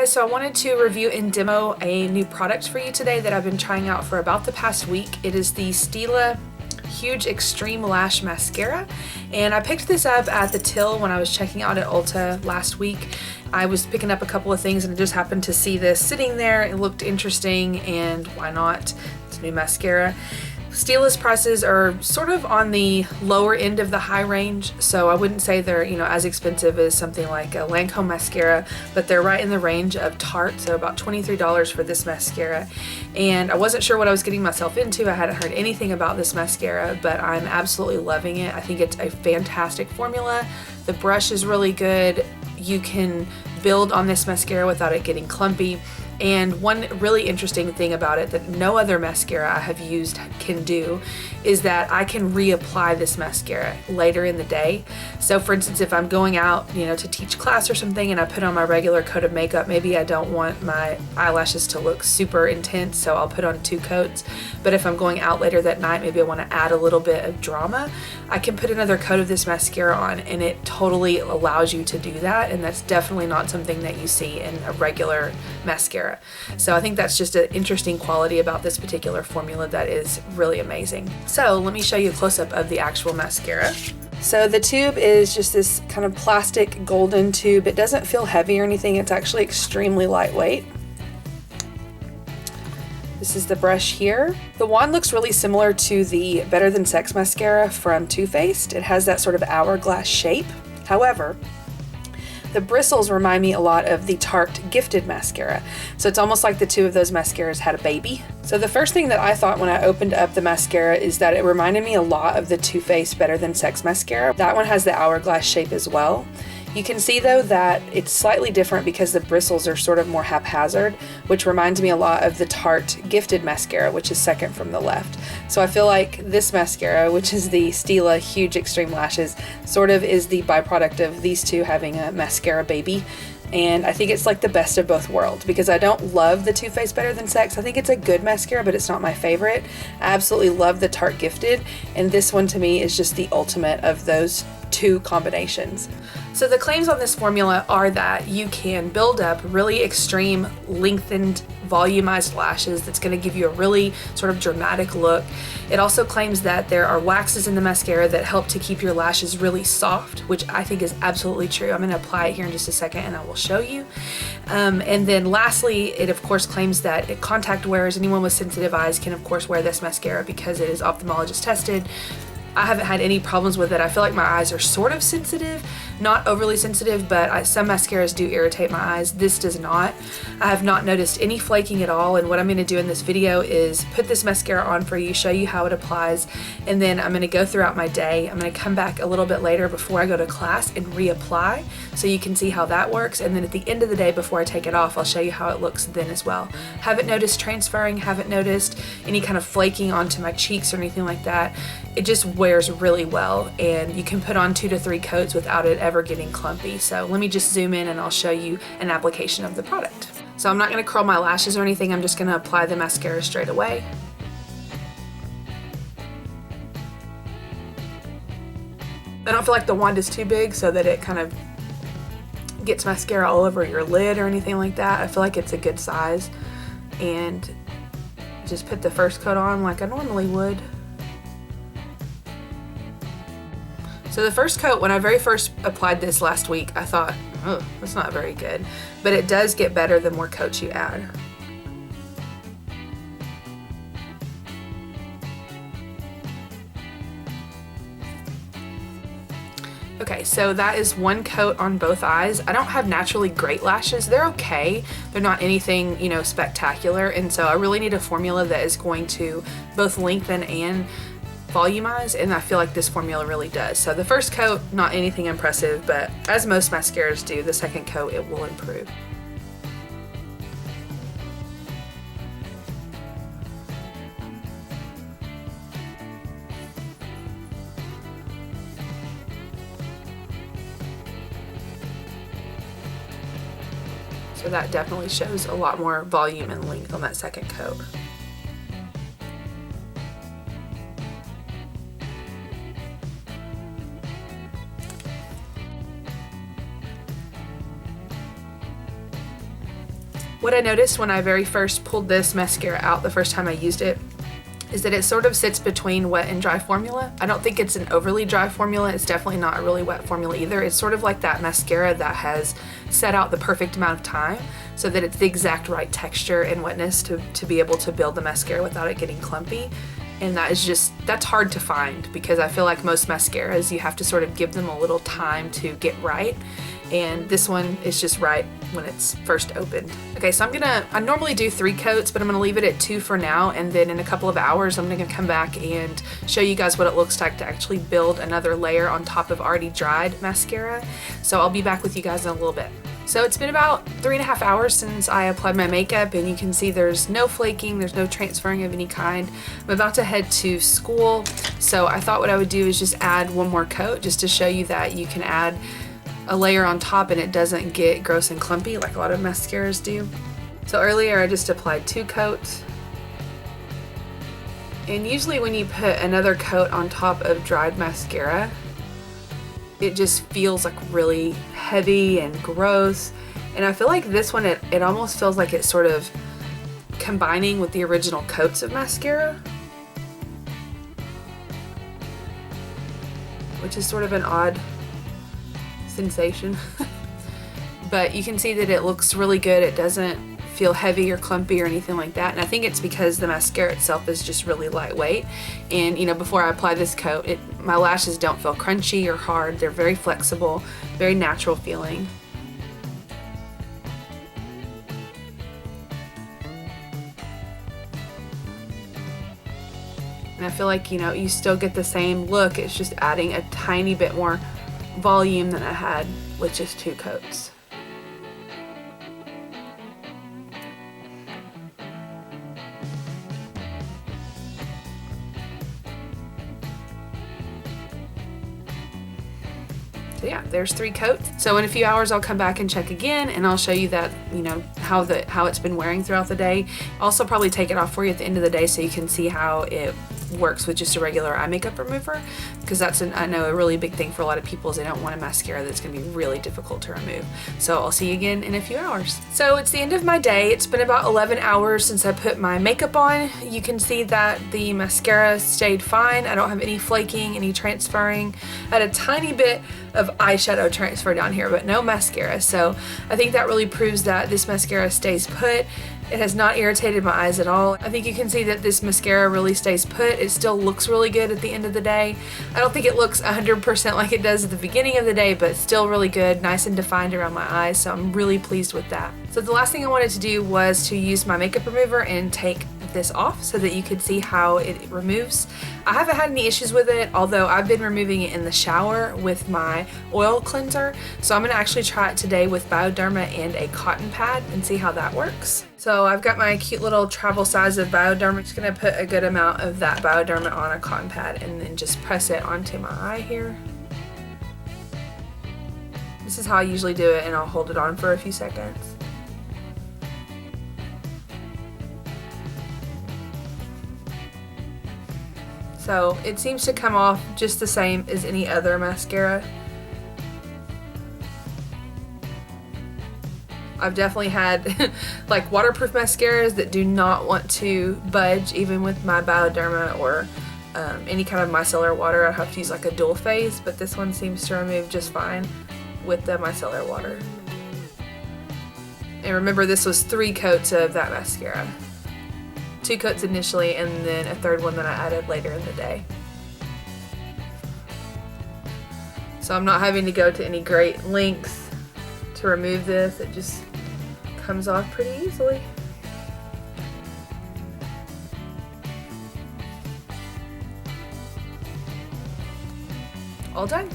guys, so I wanted to review and demo a new product for you today that I've been trying out for about the past week. It is the Stila Huge Extreme Lash Mascara, and I picked this up at the till when I was checking out at Ulta last week. I was picking up a couple of things and I just happened to see this sitting there. It looked interesting, and why not? It's a new mascara. Stila's prices are sort of on the lower end of the high range, so I wouldn't say they're, as expensive as something like a Lancome mascara, but they're right in the range of Tarte, so about $23 for this mascara. And I wasn't sure what I was getting myself into. I hadn't heard anything about this mascara, but I'm absolutely loving it. I think it's a fantastic formula. The brush is really good. You can build on this mascara without it getting clumpy. And one really interesting thing about it that no other mascara I have used can do is that I can reapply this mascara later in the day. So for instance, if I'm going out, to teach class or something and I put on my regular coat of makeup, maybe I don't want my eyelashes to look super intense, so I'll put on 2 coats. But if I'm going out later that night, maybe I want to add a little bit of drama, I can put another coat of this mascara on, and it totally allows you to do that. And that's definitely not something that you see in a regular mascara. So I think that's just an interesting quality about this particular formula that is really amazing. So let me show you a close-up of the actual mascara. So the tube is just this kind of plastic golden tube. It doesn't feel heavy or anything. It's actually extremely lightweight. This is the brush here. The wand looks really similar to the Better Than Sex mascara from Too Faced. It has that sort of hourglass shape. However, the bristles remind me a lot of the Tarte Gifted mascara. So it's almost like the two of those mascaras had a baby. So the first thing that I thought when I opened up the mascara is that it reminded me a lot of the Too Faced Better Than Sex mascara. That one has the hourglass shape as well. You can see though that it's slightly different because the bristles are sort of more haphazard, which reminds me a lot of the Tarte Gifted mascara, which is second from the left. So I feel like this mascara, which is the Stila Huge Extreme Lashes, sort of is the byproduct of these two having a mascara baby. And I think it's like the best of both worlds, because I don't love the Too Faced Better Than Sex. I think it's a good mascara, but it's not my favorite. I absolutely love the Tarte Gifted, and this one to me is just the ultimate of those two combinations. So the claims on this formula are that you can build up really extreme lengthened volumized lashes that's going to give you a really sort of dramatic look. It also claims that there are waxes in the mascara that help to keep your lashes really soft, which I think is absolutely true. I'm going to apply it here in just a second and I will show you. And then lastly, it of course claims that contact wearers, anyone with sensitive eyes, can of course wear this mascara because it is ophthalmologist tested. I haven't had any problems with it. I feel like my eyes are sort of sensitive, not overly sensitive, but some mascaras do irritate my eyes. This does not. I have not noticed any flaking at all, and what I'm going to do in this video is put this mascara on for you, show you how it applies, and then I'm going to go throughout my day. I'm going to come back a little bit later before I go to class and reapply so you can see how that works, and then at the end of the day before I take it off, I'll show you how it looks then as well. Haven't noticed transferring, haven't noticed any kind of flaking onto my cheeks or anything like that. It just wears really well, and you can put on 2 to 3 coats without it ever getting clumpy. So let me just zoom in and I'll show you an application of the product. So I'm not going to curl my lashes or anything. I'm just going to apply the mascara straight away. I don't feel like the wand is too big so that it kind of gets mascara all over your lid or anything like that. I feel like it's a good size, and just put the first coat on like I normally would. So the first coat, when I very first applied this last week, I thought, oh, that's not very good. But it does get better the more coats you add. Okay, so that is 1 coat on both eyes. I don't have naturally great lashes. They're okay. They're not anything, spectacular. And so I really need a formula that is going to both lengthen and volumize, and I feel like this formula really does. So the first coat, not anything impressive, but as most mascaras do, the second coat, it will improve. So that definitely shows a lot more volume and length on that second coat. What I noticed when I very first pulled this mascara out the first time I used it is that it sort of sits between wet and dry formula. I don't think it's an overly dry formula. It's definitely not a really wet formula either. It's sort of like that mascara that has set out the perfect amount of time so that it's the exact right texture and wetness to be able to build the mascara without it getting clumpy. And that's hard to find because I feel like most mascaras, you have to sort of give them a little time to get right. And this one is just right when it's first opened. Okay, so I normally do 3 coats, but I'm gonna leave it at 2 for now, and then in a couple of hours I'm gonna come back and show you guys what it looks like to actually build another layer on top of already dried mascara. So I'll be back with you guys in a little bit. So it's been about 3.5 hours since I applied my makeup, and you can see there's no flaking, there's no transferring of any kind. I'm about to head to school, so I thought what I would do is just add one more coat just to show you that you can add a layer on top and it doesn't get gross and clumpy like a lot of mascaras do. So earlier I just applied 2 coats. And usually when you put another coat on top of dried mascara, it just feels like really heavy and gross. And I feel like this one, it almost feels like it's sort of combining with the original coats of mascara, which is sort of an odd sensation. But you can see that it looks really good. It doesn't feel heavy or clumpy or anything like that, and I think it's because the mascara itself is just really lightweight. And you know, before I apply this coat, my lashes don't feel crunchy or hard. They're very flexible, very natural feeling. And I feel like, you know, you still get the same look. It's just adding a tiny bit more volume than I had with just 2 coats. So yeah, there's 3 coats. So in a few hours I'll come back and check again, and I'll show you that, you know, how it's been wearing throughout the day. Also probably take it off for you at the end of the day so you can see how it works with just a regular eye makeup remover, because that's I know a really big thing for a lot of people is they don't want a mascara that's going to be really difficult to remove. So I'll see you again in a few hours. So it's the end of my day. It's been about 11 hours since I put my makeup on. You can see that the mascara stayed fine. I don't have any flaking, any transferring. I had a tiny bit of eyeshadow transfer down here, but no mascara. So I think that really proves that this mascara stays put. It has not irritated my eyes at all. I think you can see that this mascara really stays put. It still looks really good at the end of the day. I don't think it looks 100% like it does at the beginning of the day, but still really good, nice and defined around my eyes, so I'm really pleased with that. So the last thing I wanted to do was to use my makeup remover and take this off so that you could see how it removes. I haven't had any issues with it, although I've been removing it in the shower with my oil cleanser. So I'm gonna actually try it today with Bioderma and a cotton pad and see how that works. So I've got my cute little travel size of Bioderma. I'm just gonna put a good amount of that Bioderma on a cotton pad and then just press it onto my eye here. This is how I usually do it, and I'll hold it on for a few seconds. So it seems to come off just the same as any other mascara. I've definitely had like waterproof mascaras that do not want to budge even with my Bioderma or any kind of micellar water. I have to use like a dual phase, but this one seems to remove just fine with the micellar water. And remember, this was 3 coats of that mascara. 2 coats initially, and then a 3rd one that I added later in the day. So I'm not having to go to any great lengths to remove this. It just comes off pretty easily. All done.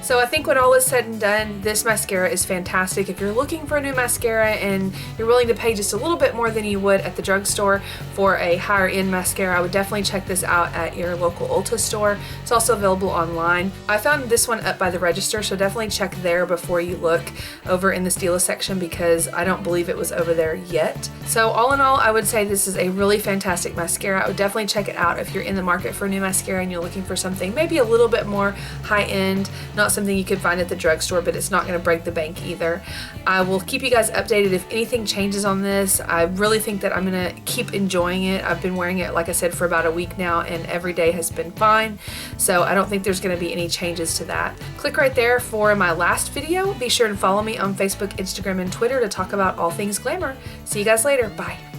So I think when all is said and done, this mascara is fantastic. If you're looking for a new mascara and you're willing to pay just a little bit more than you would at the drugstore for a higher end mascara, I would definitely check this out at your local Ulta store. It's also available online. I found this one up by the register, so definitely check there before you look over in the Stila section, because I don't believe it was over there yet. So all in all, I would say this is a really fantastic mascara. I would definitely check it out if you're in the market for a new mascara and you're looking for something maybe a little bit more high end, not something you could find at the drugstore, but it's not going to break the bank either. I will keep you guys updated if anything changes on this. I really think that I'm going to keep enjoying it. I've been wearing it, like I said, for about a week now, and every day has been fine. So I don't think there's going to be any changes to that. Click right there for my last video. Be sure to follow me on Facebook, Instagram, and Twitter to talk about all things glamour. See you guys later. Bye.